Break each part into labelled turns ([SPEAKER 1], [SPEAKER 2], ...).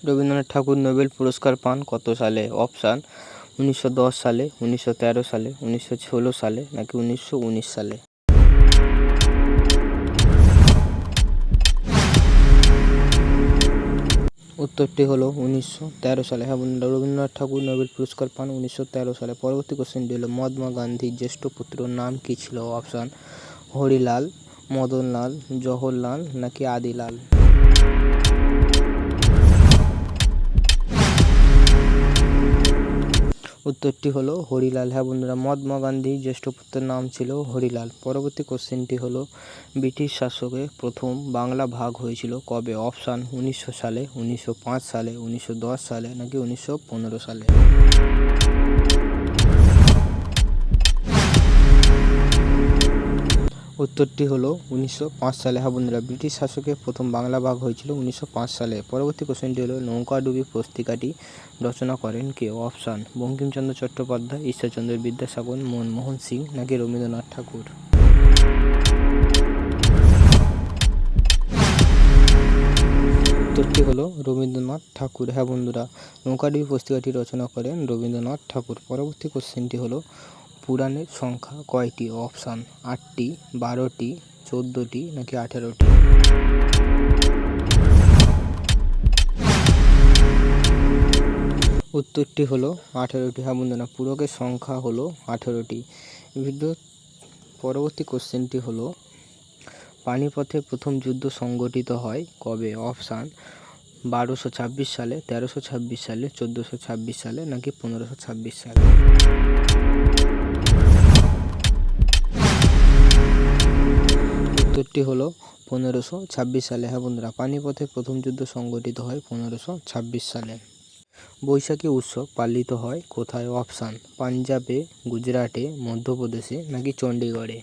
[SPEAKER 1] রবীন্দ্রনাথ ঠাকুর Nobel পুরস্কার পান কত সালে? অপশান 1910 সালে, 1913 সালে, 1916 সালে নাকি 1919 সালে? উত্তরটি হলো 1913 সালে। হ্যাঁ বন্ধুরা, রবীন্দ্রনাথ ঠাকুর নোবেল পুরস্কার পান 1913 সালে। পরবর্তী কোশ্চেনটি হলো মহাত্মা গান্ধীর জ্যেষ্ঠ পুত্র নাম কি ছিল? অপশান হরিলাল, মদনলাল, জওহরলাল নাকি আদিলাল? উত্তরটি হলো হরিলাল। হ্যাঁ বন্ধুরা, মহাত্মা গান্ধীর জ্যেষ্ঠ পুত্রের নাম ছিল হরিলাল। পরবর্তী কোশ্চেনটি হলো ব্রিটিশ শাসকে প্রথম বাংলা ভাগ হয়েছিল কবে? অপশান 1900 সালে, 1905 সালে, 1910 সালে নাকি 1915 সালে? উত্তরটি হলো 1905 সালে। হ্যাঁ বন্ধুরা, ব্রিটিশ শাসকে প্রথম বাংলা ভাগ হয়েছিল 1905 সালে। পরবর্তী কোশ্চেনটি হলো নৌকাডুবি পুস্তিকাটি রচনা করেন কে? অপশান বঙ্কিমচন্দ্র চট্টোপাধ্যায়, ঈশ্বরচন্দ্র বিদ্যাসাগর, মনমোহন সিং নাকি রবীন্দ্রনাথ ঠাকুর? উত্তরটি হলো রবীন্দ্রনাথ ঠাকুর। হ্যাঁ বন্ধুরা, নৌকাডুবি পুস্তিকাটি রচনা করেন রবীন্দ্রনাথ ঠাকুর। পরবর্তী কোশ্চেনটি হলো পুরাণের সংখ্যা কয়টি? অপশান 8টি, 12টি, 14টি নাকি 18টি? উত্তরটি হলো 18টি। হ্যাঁ বন্ধুরা, পুরকের সংখ্যা হলো 18টি। পরবর্তী কোশ্চেনটি হলো পানিপথে প্রথম যুদ্ধ সংগঠিত হয় কবে? অপশান 1226 সালে, 1326 সালে, 1426 সালে নাকি 1526 সালে? উত্তরটি হলো 1526 সালে। হ্যাঁ বন্ধুরা, পানিপথে প্রথম যুদ্ধ সংগঠিত হয় 1526 সালে। বৈশাখী উৎসব পালিত হয় কোথায়? অপশান পাঞ্জাবে, গুজরাটে, মধ্যপ্রদেশে নাকি চণ্ডীগড়ে?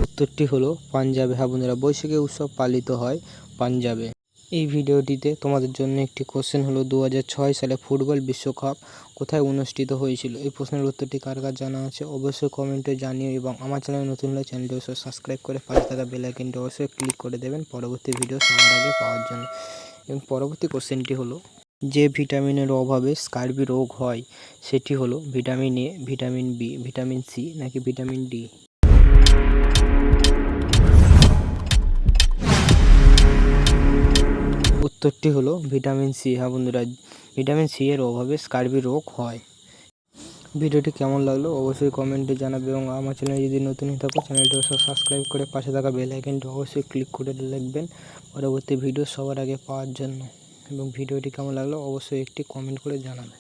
[SPEAKER 1] উত্তরটি হলো পাঞ্জাবে। হ্যাঁ বন্ধুরা, বৈশাখী উৎসব পালিত হয় পাঞ্জাবে। এই ভিডিওটিতে তোমাদের জন্য একটি কোশ্চেন হলো 2006 সালে ফুটবল বিশ্বকাপ কোথায় অনুষ্ঠিত হয়েছিল? এই প্রশ্নের উত্তরটি কার কার জানা আছে অবশ্যই কমেন্টে জানিও, এবং আমার চ্যানেল নতুন হলে চ্যানেলটি অবশ্যই সাবস্ক্রাইব করে পাশে থাকা বেল আইকনটি অবশ্যই ক্লিক করে দেবেন পরবর্তী ভিডিও সবার আগে পাওয়ার জন্য। এবং পরবর্তী কোশ্চেনটি হলো যে ভিটামিনের অভাবে স্কার্বি রোগ হয় সেটি হলো vitamin A, vitamin B, vitamin C নাকি ভিটামিন ডি? উত্তরটি হলো ভিটামিন সি। হ্যাঁ বন্ধুরা, ভিটামিন সি এর অভাবে স্কার্বি রোগ হয়। ভিডিওটি কেমন লাগলো অবশ্যই কমেন্টে জানাবে, এবং আমার চ্যানেলে যদি নতুন হয়ে থাকো চ্যানেলটি অবশ্যই সাবস্ক্রাইব করে পাশে থাকা বেল আইকনটি অবশ্যই ক্লিক করে রাখবেন পরবর্তী ভিডিও সবার আগে পাওয়ার জন্য। এবং ভিডিওটি কেমন লাগলো অবশ্যই একটি কমেন্ট করে জানাবেন।